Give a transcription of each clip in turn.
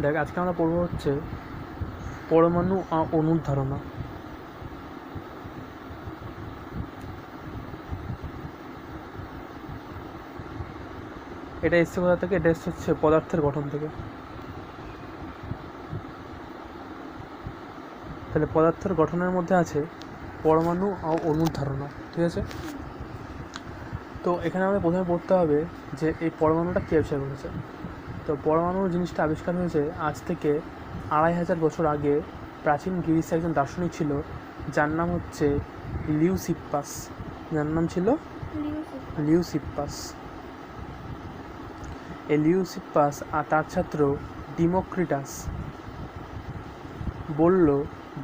দেখ, আজকে আমরা পড়বো হচ্ছে পরমাণু অণুর ধারণা। এটা এসছে কোথা থেকে? এটা এসছে হচ্ছে পদার্থের গঠন থেকে। তাহলে পদার্থের গঠনের মধ্যে আছে পরমাণু ও অণুর ধারণা, ঠিক আছে? তো এখানে আমাদের প্রথমে পড়তে হবে যে এই পরমাণুটা কে আবিষ্কার করেছে। তো পরমাণুর জিনিসটা আবিষ্কার হয়েছে আজ থেকে 2500 বছর আগে। প্রাচীন গ্রিসে একজন দার্শনিক ছিল যার নাম হচ্ছে লিউসিপ্পাস। যার নাম ছিল লিউসিপ্পাস। এই লিউসিপ্পাস আর তার ছাত্র ডিমোক্রিটাস বলল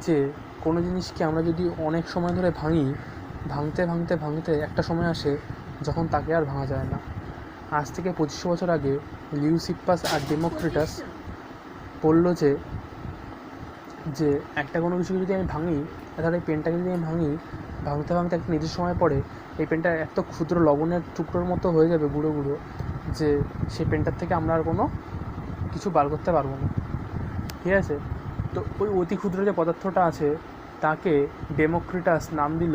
যে কোনো জিনিসকে আমরা যদি অনেক সময় ধরে ভাঙি, ভাঙতে ভাঙতে ভাঙতে একটা সময় আসে যখন তাকে আর ভাঙা যায় না। আজ থেকে 2500 বছর আগে লিউসিপ্পাস আর ডেমোক্রিটাস বলল যে একটা কোনো কিছুকে যদি আমি ভাঙি, তাহলে এই পেনটাকে যদি আমি ভাঙি, ভাঙতে ভাঙতে একটা নির্দিষ্ট সময় পরে এই পেনটা এত ক্ষুদ্র লবণের টুকরোর মতো হয়ে যাবে, গুঁড়ো গুঁড়ো, যে সেই পেনটার থেকে আমরা আর কোনো কিছু বার করতে পারবো না, ঠিক আছে? তো ওই অতি ক্ষুদ্র যে পদার্থটা আছে তাকে ডেমোক্রিটাস নাম দিল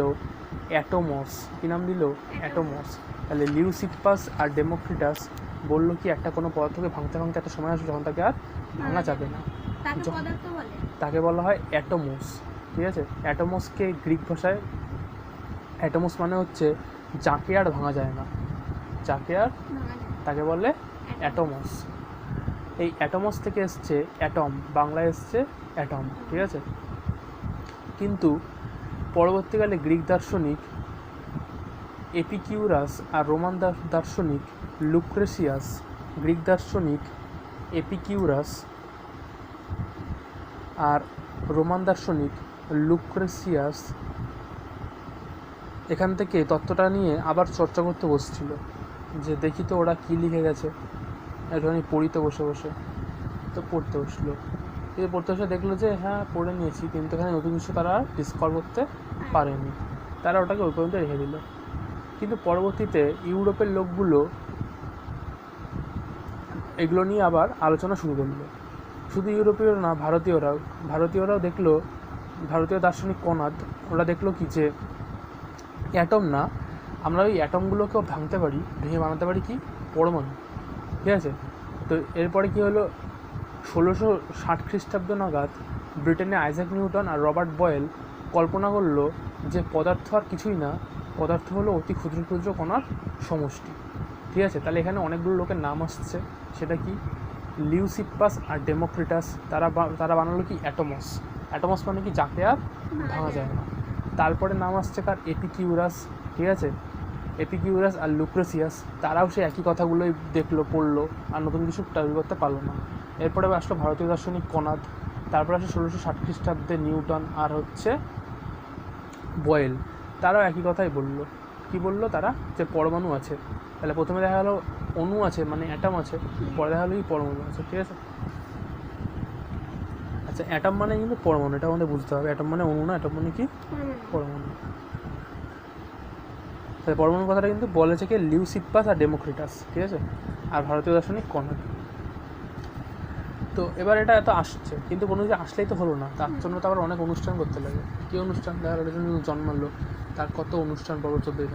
অ্যাটোমস। কী নাম দিল? অ্যাটোমস। তাহলে লিউসিপ্পাস আর ডেমোক্রিটাস বললো কি একটা কোনো পদার্থকে ভাঙতে ভাঙতে একটা সময় আসবে যখন তাকে আর ভাঙা যাবে না, তাকে বলা হয় অ্যাটোমস, ঠিক আছে? অ্যাটোমসকে গ্রিক ভাষায় অ্যাটোমস মানে হচ্ছে যাকে আর ভাঙা যায় না, যাকে আর, তাকে বলে অ্যাটোমস। এই অ্যাটোমস থেকে এসছে অ্যাটম, বাংলায় এসছে অ্যাটম, ঠিক আছে? কিন্তু পরবর্তীকালে গ্রিক দার্শনিক এপিকিউরাস আর রোমান দার্শনিক লুক্রেসিয়াস, গ্রিক দার্শনিক এপিকিউরাস আর রোমান দার্শনিক লুক্রেসিয়াস এখান থেকে তত্ত্বটা নিয়ে আবার চর্চা করতে বসছিল, যে দেখি তো ওরা কী লিখে গেছে, একটুখানি পড়িতে বসে বসে। তো পড়তে বসলো, কিন্তু পড়তে বসে দেখলো যে হ্যাঁ পড়ে নিয়েছি, কিন্তু এখানে নতুন কিছু তারা ডিসকভার করতে পারেনি, তারা ওটাকে ওই পর্যন্ত রেখে দিল। কিন্তু পরবর্তীতে ইউরোপের লোকগুলো এগুলো নিয়ে আবার আলোচনা শুরু করলো। শুধু ইউরোপীয় না, ভারতীয়রাও দেখলো, ভারতীয় দার্শনিক কনাদ, ওরা দেখলো কি যে অ্যাটম না, আমরা ওই অ্যাটমগুলোকেও ভাঙতে পারি, ভেঙে বানাতে পারি কি পরমাণু, ঠিক আছে? তো এরপরে কী হলো, 1660 খ্রিস্টাব্দ নাগাদ ব্রিটেনে আইজ্যাক নিউটন আর রবার্ট বয়েল কল্পনা করলো যে পদার্থ আর কিছুই না, পদার্থ হলো অতি ক্ষুদ্র ক্ষুদ্র কণার সমষ্টি, ঠিক আছে? তাহলে এখানে অনেকগুলো লোকের নাম আসছে, সেটা কি? লিউসিপ্পাস আর ডেমোক্রিটাস, তারা বানালো কি অ্যাটোমস। অ্যাটোমস মানে কি যাকে আর ভাঙা যায় না। তারপরে নাম আসছে কার? এপিকিউরাস, ঠিক আছে? এপিকিউরাস আর লুক্রেসিয়াস, তারাও সেই একই কথাগুলোই দেখলো, পড়লো, আর নতুন কিছু তৈরি করতে পারলো না। এরপরে আসলো ভারতীয় দার্শনিক কনাদ, তারপরে আসলো 1660 খ্রিস্টাব্দে নিউটন আর হচ্ছে বয়েল, তারাও একই কথাই বললো। কি বললো তারা? যে পরমাণু আছে। তাহলে প্রথমে দেখা গেলো অণু আছে, মানে অ্যাটম আছে, পরে দেখা গেলো কি পরমাণু আছে, ঠিক আছে? আচ্ছা, অ্যাটম মানে কিন্তু পরমাণু, এটা আমাদের বুঝতে হবে। অ্যাটম মানে অণু না, অ্যাটম মানে কি পরমাণু। তাহলে পরমাণু কথাটা কিন্তু বলেছে কি লিউসিপ্পাস আর ডেমোক্রিটাস, ঠিক আছে? আর ভারতীয় দার্শনিক কনাদ। তো এবার এটা এত আসছে, কিন্তু কোনো কিছু আসলেই তো হলো না, তার জন্য তো আবার অনেক অনুষ্ঠান করতে লাগে। কী অনুষ্ঠান? দেখা গেলো জন্য জন্মালো, তার কত অনুষ্ঠান পর্ব চলতেই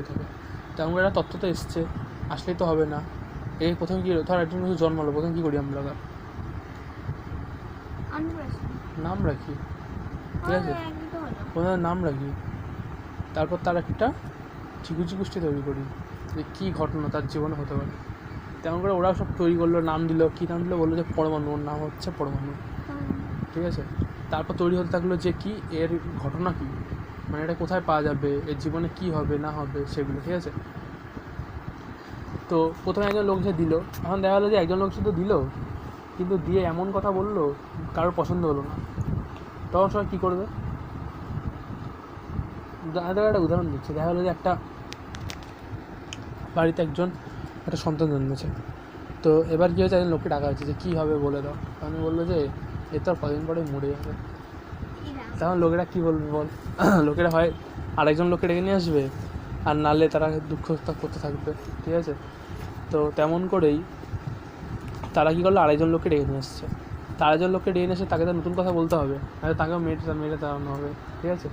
থাকে। তেমন একটা তথ্য তো এসছে, আসলেই তো হবে না। এই প্রথমে কী, ধর একজন কিছু জন্মালো, প্রথমে কী করি আমরা? নাম রাখি, ঠিক আছে? প্রথমে নাম রাখি, তারপর তার একটা চিকুচি গোষ্ঠী তৈরি করি, যে কী ঘটনা তার জীবনে হতে পারে। তেমন করে ওরা সব তৈরি করলো, নাম দিল। কী নাম দিল? বললো যে পরমাণু, ওর নাম হচ্ছে পরমাণু, ঠিক আছে? তারপর তৈরি হতে থাকলো যে কি এর ঘটনা কী, মানে এটা কোথায় পাওয়া যাবে, এর জীবনে কী হবে না হবে সেগুলো, ঠিক আছে? তো প্রথমে একজন লোক যে দিল, এখন দেখা গেলো যে একজন লোক শুধু দিল, কিন্তু দিয়ে এমন কথা বললো কারোর পছন্দ হলো না, তখন সবাই কী করবে? একটা উদাহরণ দিচ্ছি। দেখা গেলো যে একটা বাড়িতে একটা সন্তান জন্মেছে। তো এবার কী হয়েছে, একজন লোককে ডাকা হয়েছে যে কী হবে বলে দাও। আমি বললো যে এ তো আর কদিন পরে মরে যাবে। তখন লোকেরা কী বলবে বল? লোকেরা হয় আরেকজন লোককে ডেকে নিয়ে আসবে, আর নালে তারা দুঃখ করতে থাকবে, ঠিক আছে? তো তেমন করেই তারা কী করলো, আড়াইজন লোককে ডেকে নিয়ে এসছে। আড়াইজন লোককে ডেকে নিয়ে এসে তাকে তো নতুন কথা বলতে হবে, তাহলে তাকেও মেরে তাড়ানো হবে, ঠিক আছে।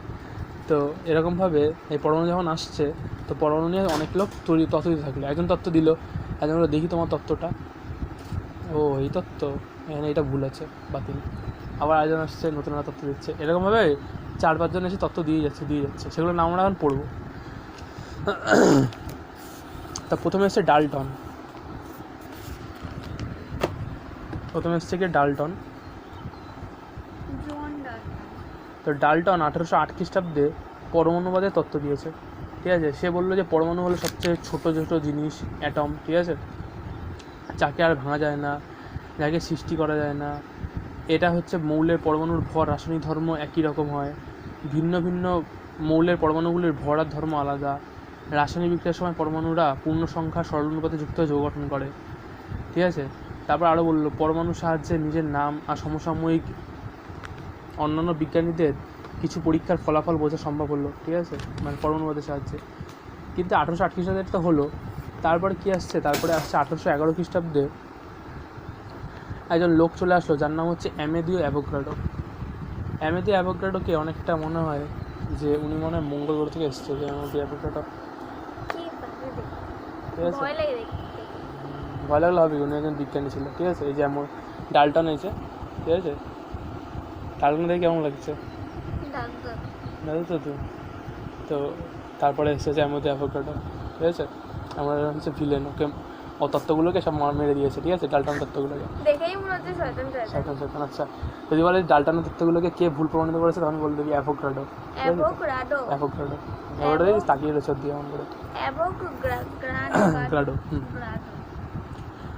তো এরকমভাবে এই পরমাণু যখন আসছে, তো পরমাণু নিয়ে অনেক লোক তত্ত্ব দিতে থাকলো। একজন তত্ত্ব দিল, একজন বললো দেখি তোমার তত্ত্বটা, ও এই তত্ত্ব, এখানে এটা ভুল আছে, বাতিল। আবার একজন আসছে, নতুন একটা তত্ত্ব দিচ্ছে। এরকমভাবে 4-5 জন এসে তত্ত্ব দিয়ে যাচ্ছে। সেগুলো নাম আমরা এখন পড়বো। তা প্রথমে এসছে ডাল্টন। তো ডাল্টন 1808 খ্রিস্টাব্দে পরমাণুবাদের তত্ত্ব দিয়েছে, ঠিক আছে। সে বললো যে পরমাণু হলো সবচেয়ে ছোটো জিনিস, অ্যাটম, ঠিক আছে, যাকে আর ভাঙা যায় না, যাকে সৃষ্টি করা যায় না। এটা হচ্ছে মৌলের পরমাণুর ভর, রাসায়নিক ধর্ম একই রকম হয়, ভিন্ন ভিন্ন মৌলের পরমাণুগুলির ভর আর ধর্ম আলাদা। রাসায়নিক বিক্রিয়ার সময় পরমাণুরা পূর্ণ সংখ্যা সরল অনুপাতে যুক্ত হয়ে যৌগ গঠন করে, ঠিক আছে। তারপর আরও বললো পরমাণুর সাহায্যে নিজের নাম আর সমসাময়িক অন্যান্য বিজ্ঞানীদের কিছু পরীক্ষার ফলাফল বোঝা সম্ভব হলো, ঠিক আছে, মানে পরমাণুবাদের সাহায্যে। কিন্তু 1808 খ্রিস্টাব্দে তো হলো। তারপরে কী আসছে, তারপরে আসছে 1811 খ্রিস্টাব্দে একজন লোক চলে আসলো, যার নাম হচ্ছে অ্যামেদিও অ্যাভোগাড্রো। অ্যামেদিও অ্যাভোগাড্রোকে অনেকটা মনে হয় যে উনি মনে হয় মঙ্গল গ্রহ থেকে এসছে, যে অ্যামেদিও অ্যাভোগাড্রো, ঠিক আছে। ভয় লাগলে হবে, উনি একজন বিজ্ঞানী ছিল, ঠিক আছে। এই যে এমন ডাল্টন এসে, ঠিক আছে, ডাল্টন দেখে কেমন লাগছে, তো তো তারপরে এসেছে অ্যামেদিও অ্যাভোগাড্রো, ঠিক আছে। আমার হচ্ছে ভিলেন, ওকে ও তত্ত্বগুলোকে সব মেরে দিয়েছে, ঠিক আছে, ডাল্টন তত্ত্বগুলোকে দেখেই মনে হচ্ছে শয়তান। আচ্ছা, যদি বলে ডাল্টনের তত্ত্বগুলোকে কে ভুল প্রমাণিত করেছে, তখন বলে দেবি অ্যাভোগাড্রো। তাকিয়ে রয়েছে দিয়ে এমন করে গ্রাডো।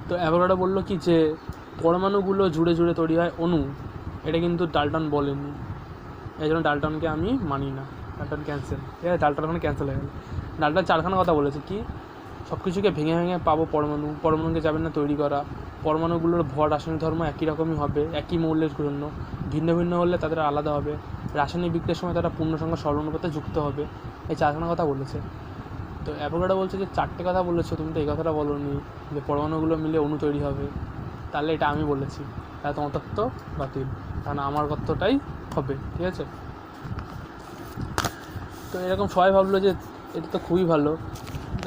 তো অ্যাভোগাড্রো বললো কি যে পরমাণুগুলো জুড়ে জুড়ে তৈরি হয় অণু, এটা কিন্তু ডাল্টন বলেনি, এই জন্য ডাল্টনকে আমি মানি না, ডাল্টন ক্যান্সেল, ঠিক আছে। ডাল্টন ওখানে ক্যান্সেল হয়ে গেল। ডাল্টন 4খানা কথা বলেছে, কি সব কিছুকে ভেঙে ভেঙে পাবো পরমাণুকে যাবেন না তৈরি করা, পরমাণুগুলোর ভর রাসায়নিক ধর্ম একই রকমই হবে, একই মৌলের জন্য, ভিন্ন ভিন্ন হলে তাদের আলাদা হবে, রাসায়নিক বিক্রিয়ার সময় তারা পূর্ণ সংখ্যা সরল অনুপাতে যুক্ত হবে, এই 4খানা কথা বলেছে। তো অ্যাভোগাড্রো বলছে যে 4টে কথা বলেছো, তুমি তো এই কথাটা বলোনি যে পরমাণুগুলো মিলে অণু তৈরি হবে, তাহলে এটা আমি বলেছি, তাহলে তোমার তত্ত্ব বাতিল, কারণ আমার তত্ত্বটাই হবে, ঠিক আছে। তো এরকম সবাই ভাবলো যে এটা তো খুবই ভালো,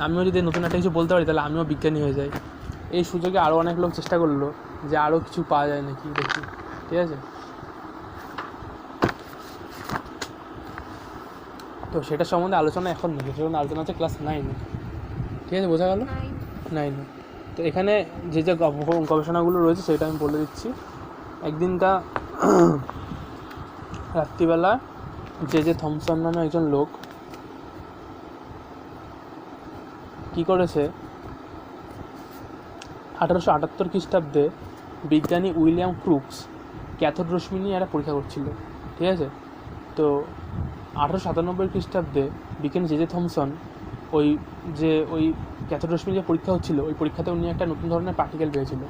আমিও যদি নতুন একটা কিছু বলতে পারি তাহলে আমিও বিজ্ঞানী হয়ে যাই। এই সুযোগে আরও অনেক লোক চেষ্টা করলো যে আরও কিছু পাওয়া যায় নাকি দেখি, ঠিক আছে। তো সেটা সম্বন্ধে আলোচনা এখন নেই, সেটা আলোচনা হচ্ছে ক্লাস 9-এ, ঠিক আছে, বোঝা গেল, 9-এ। তো এখানে যে গবেষণাগুলো রয়েছে সেটা আমি বলে দিচ্ছি। একদিনটা রাত্রিবেলা যে থমসন নামে একজন লোক কী করেছে, 1878 খ্রিস্টাব্দে বিজ্ঞানী উইলিয়াম ক্রুক্স ক্যাথোড রশ্মি নিয়ে একটা পরীক্ষা করছিল, ঠিক আছে। তো 1897 খ্রিস্টাব্দে বিজ্ঞানী জে থমসন ওই ক্যাথোড রশ্মি যে পরীক্ষা হচ্ছিল, ওই পরীক্ষাতে উনি একটা নতুন ধরনের পার্টিকেল পেয়েছিল।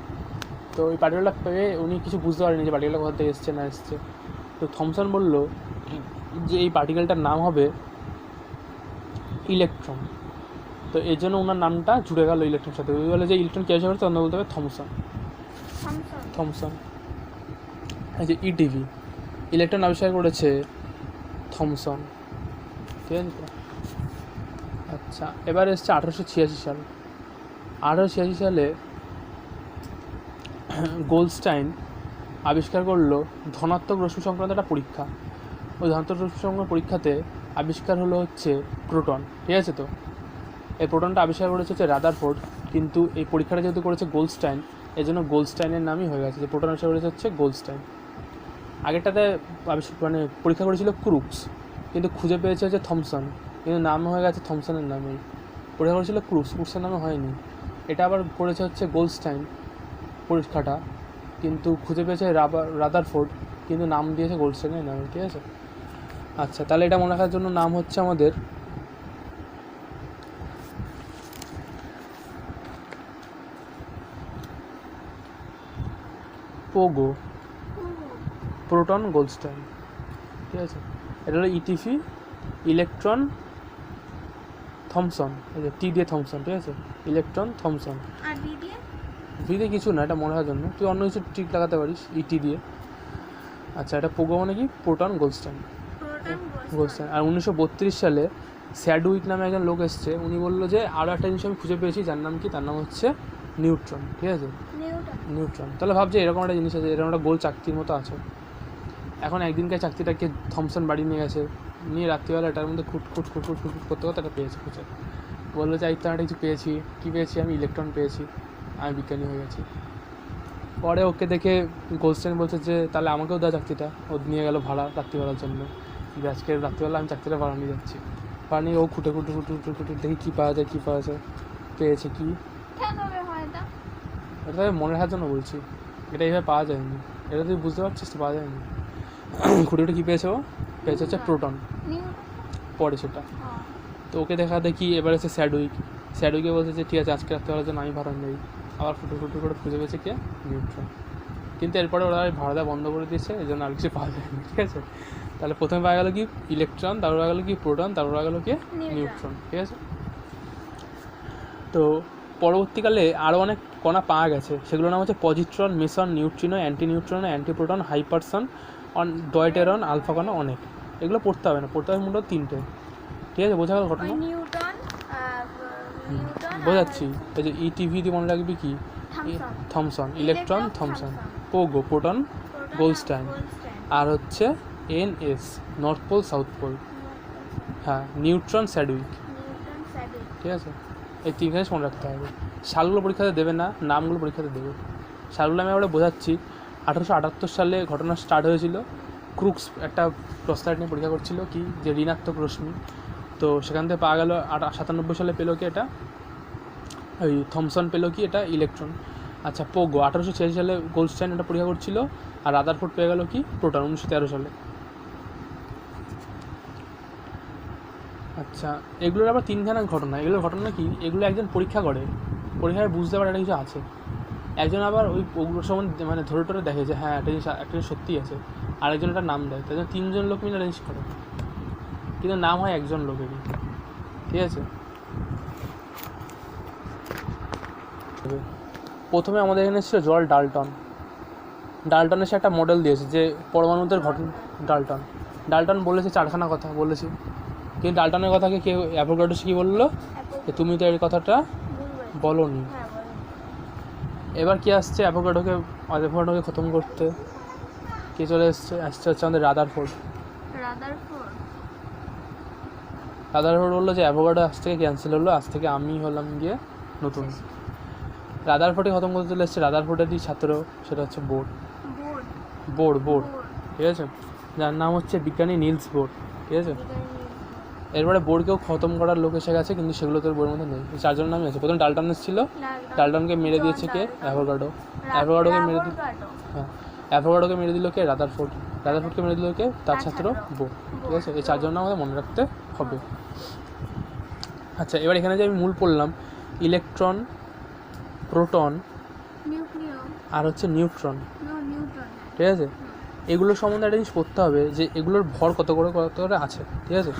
তো ওই পার্টিকেলটা পেয়ে উনি কিছু বুঝতে পারেনি যে পার্টিকেলটা কোথা থেকে এসছে না এসছে। তো থমসন বলল যে এই পার্টিকেলটার নাম হবে ইলেকট্রন। তো এর জন্য ওনার নামটা জুড়ে গেল ইলেকট্রনের সাথে। ওই বলে যে ইলেকট্রন কী আবিষ্কার করেছে, তখন বলতে হবে থমসন। এই যে ইটিভি, ইলেকট্রন আবিষ্কার করেছে থমসন, ঠিক আছে। আচ্ছা, এবার এসছে 1886 সাল। 1886 সালে গোল্ডস্টাইন আবিষ্কার করলো ধনাত্মক রশ্মি সংক্রান্ত একটা পরীক্ষা। ওই ধনাত্মক রশ্মি সংক্রান্ত পরীক্ষাতে আবিষ্কার হলো হচ্ছে প্রোটন, ঠিক আছে। তো এই প্রোটনটা আবিষ্কার করেছে হচ্ছে রাদারফোর্ড, কিন্তু এই পরীক্ষাটা যেহেতু করেছে গোল্ডস্টাইন, এই জন্য গোল্ডস্টাইনের নামই হয়ে গেছে, যে প্রোটন আবিষ্কার করেছে হচ্ছে গোল্ডস্টাইন। আগেরটাতে পরীক্ষা করেছিল ক্রুক্স, কিন্তু খুঁজে পেয়েছে হচ্ছে থমসন, কিন্তু নাম হয়ে গেছে থমসনের নামেই। পরীক্ষা করেছিল ক্রুক্সের নামে হয়নি। এটা আবার করেছে হচ্ছে গোল্ডস্টাইন পরীক্ষাটা, কিন্তু খুঁজে পেয়েছে রাদারফোর্ড, কিন্তু নাম দিয়েছে গোল্ডস্টাইনের নামে, ঠিক আছে। আচ্ছা, তাহলে এটা মনে রাখার জন্য নাম হচ্ছে আমাদের পোগো, প্রোটন গোল্ডস্টাইন, ঠিক আছে। এটা হলো ইটিভি, ইলেকট্রন থমসন, এই যে টি দিয়ে থমসন, ঠিক আছে, ইলেকট্রন থমসন, আর ডি দিয়ে ভিতে কিছু না, এটা মনে হওয়ার জন্য তুই অন্য কিছু ট্রিক লাগাতে পারিস ইটি দিয়ে। আচ্ছা, এটা পোগো মানে কি? Proton Goldstein. গোলস্টাইন। আর 1932 সালে স্যাডউইক নামে একজন লোক এসছে, উনি বললো যে আরও একটা জিনিস আমি খুঁজে পেয়েছি, যার নাম কি? তার নাম হচ্ছে নিউট্রন। ঠিক আছে, নিউট্রন। তাহলে ভাবছে এরকম একটা জিনিস আছে, এরকম একটা গোল চাকতির মতো আছে। এখন একদিনকার চাকতিটাকে থমসন বাড়ি নিয়ে গেছে, নিয়ে রাত্রিবেলা এটার মধ্যে খুট খুট খুট খুট খুট খুট করতে করতে এটা পেয়েছে খুঁজে। বললো যে একটা কিছু পেয়েছি। কী পেয়েছি? আমি ইলেকট্রন পেয়েছি, আমি বিজ্ঞানী হয়ে গেছি। পরে ওকে দেখে গোলস্টাইন বলছে যে তাহলে আমাকেও দেওয়া চাকরিটা। ও নিয়ে গেল ভাড়া রাত্রিবেলার জন্য, যে আজকে রাত্রিবেলা আমি চাকরিটা ভাড়া নিয়ে যাচ্ছি। ভাড়া নিয়ে ও খুঁটে খুঁটে খুঁটে খুঁটে খুঁটে দেখি কী পাওয়া যায়, কী পাওয়া যায়। পেয়েছে কি? এটা তো মনে রাখার জন্য বলছি, এটা এইভাবে পাওয়া যায়নি, এটা তুই বুঝতে পারছিস তো, পাওয়া যায়নি। খুঁটে খুঁটে কী পেয়েছে ও? পেয়েছে হচ্ছে প্রোটন। পরে সেটা তো ওকে দেখা দেখি এবার এসে স্যাডউইকে বলছে যে ঠিক আছে আজকে রাত্রিবেলার জন্য আমি ভাড়া নেই। আবার ফুটে ফুটে করে খুঁজে পেয়েছে কে? নিউট্রন। কিন্তু এরপরে ওরা ভাড়া দেওয়া বন্ধ করে দিয়েছে, এই জন্য আর কিছু পাওয়া যায়নি। ঠিক আছে, তাহলে প্রথমে পাওয়া গেল কি? ইলেকট্রন, তারপর পাওয়া গেল কি? প্রোটন, তারপর পাওয়া গেল কি? নিউট্রন। ঠিক আছে, তো পরবর্তীকালে আরও অনেক কণা পাওয়া গেছে, সেগুলোর নাম হচ্ছে positron, meson, neutrino, anti neutrino, antiproton, hyperon, deuteron, alpha কণা। অনেক, এগুলো পড়তে হবে না, পড়তে হবে মূলত 3টে। ঠিক আছে, বোঝা গেল ঘটনা? বোঝাচ্ছি, এই যে ইটিভি দিয়ে মনে রাখবি কি? থমসন, ইলেকট্রন থমসন, পোগো প্রোটন গোলস্টাইন, আর হচ্ছে NS north pole south pole. হ্যাঁ, নিউট্রন স্যাডউইক। ঠিক আছে, এই 3 জিনিস মনে রাখতে হবে। সালগুলো পরীক্ষাতে দেবে না, নামগুলো পরীক্ষাতে দেবে। সালগুলো আমি আবার বোঝাচ্ছি। 1878 সালে ঘটনা স্টার্ট হয়েছিল। ক্রুক্স একটা প্রস্তাব নিয়ে পরীক্ষা করছিল কি? যে ঋণাত্মক রশ্মি। তো সেখান থেকে পাওয়া গেল 97 সালে পেলো কি? এটা ওই থমসন পেলো কি? এটা ইলেকট্রন। আচ্ছা, পোগো 1886 সালে গোলস্টাইন এটা পরীক্ষা করছিল। আর রাদারফোর্ড পেয়ে গেল কি? প্রোটন 1913 সালে। আচ্ছা, এগুলোর আবার 3খানা ঘটনা। এগুলোর ঘটনা কি? এগুলো একজন পরীক্ষা করে, পরীক্ষায় বুঝতে পারে একটা কিছু আছে। একজন আবার ওই ওগুলোর সম্বন্ধে মানে ধরে টরে দেখে যে হ্যাঁ একটা জিনিস সত্যিই আছে। আরেকজন একটা নাম দেয়, তাই জন্য 3জন লোক মিলে জিনিস করে, কিন্তু নাম হয় একজন লোকেরই। ঠিক আছে, প্রথমে আমাদের এখানে ছিল জল ডাল্টনের সে একটা মডেল দিয়েছে যে পরমাণুদের ঘটনা। ডাল্টন বলেছে 4খানা কথা বলেছি, কিন্তু ডাল্টনের কথাকে কেউ অ্যাভোগাড্রো কী বললো? যে তুমি তো এই কথাটা বলোনি। এবার কি আসছে? অ্যাভোগাড্রোকে খতম করতে কে চলে আসছে হচ্ছে আমাদের রাদারফোর্ড বললো যে অ্যাভোগাড্রো আজ থেকে ক্যান্সেল হলো, আজ থেকে আমি হলাম গিয়ে নতুন। রাদারফোর্ডকে খতম করতে চলে এসছে রাদারফোর্ডেরই ছাত্র, সেটা হচ্ছে বোর। ঠিক আছে, যার নাম হচ্ছে বিজ্ঞানী নিলস বোর। ঠিক আছে, এরপরে বোর্ডকেও খতম করার লোক এসে গেছে, কিন্তু সেগুলো তোর বইয়ের মধ্যে নেই। 4জন নামই আছে। প্রথম ডাল্টন ছিল, ডাল্টনকে মেরে দিয়েছে কে? অ্যাভোগাড্রোকে মেরে দিল। হ্যাঁ, অ্যাভোগাড্রোকে মেরে দিল কে? রাদারফোর্ডকে মেরে দিল কে? তার ছাত্র বোর। ঠিক আছে, এই 4জন নাম আমাদের মনে রাখতে হবে। আচ্ছা, এবার এখানে যে আমি মূল পড়লাম ইলেকট্রন, প্রোটন আর হচ্ছে নিউট্রন। ঠিক আছে, এগুলোর সম্বন্ধে একটা জিনিস পড়তে হবে যে এগুলোর ভর কত করে আছে। ঠিক আছে,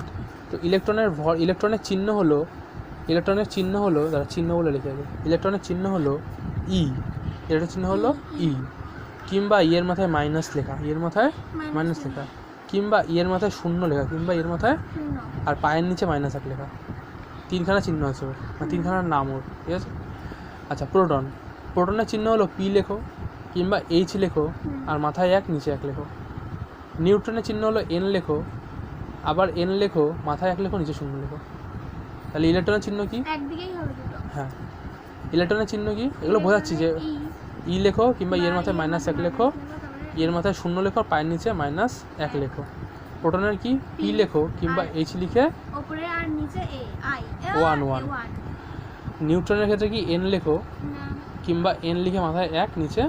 তো ইলেকট্রনের চিহ্ন হলো যারা চিহ্ন বলে লিখে যাবে। ইলেকট্রনের চিহ্ন হলো ই, এটার চিহ্ন হলো ই, কিংবা ই এর মাথায় মাইনাস লেখা, কিংবা ই এর মাথায় 0 লেখা, কিংবা এর মাথায় আর পায়ের নিচে -1 লেখা। 3খানা চিহ্ন আছে ওর, মানে 3খানার নাম ওর। ঠিক আছে, আচ্ছা, প্রোটনের চিহ্ন হলো পি লেখো, কিংবা এইচ লেখো, আর মাথায় 1 নিচে 1 লেখো। নিউট্রনের চিহ্ন হলো এন লেখো, আবার এন লেখো, মাথায় 1 লেখো, নিচে 0 লেখো। তাহলে ইলেকট্রনের চিহ্ন কি? হ্যাঁ, ইলেকট্রনের চিহ্ন কি? এগুলো বোঝাচ্ছি যে ই লেখো, কিংবা এর মাথায় -1 লেখো, এর মাথায় 0 লেখো, পায়ের নিচে -1 লেখো। প্রোটনের কি? পি লেখো, কিংবা এইচ লিখে 1। নিউট্রনের ক্ষেত্রে কি? এন লেখো, কিংবা এন লিখে মাথায় 1 নিচে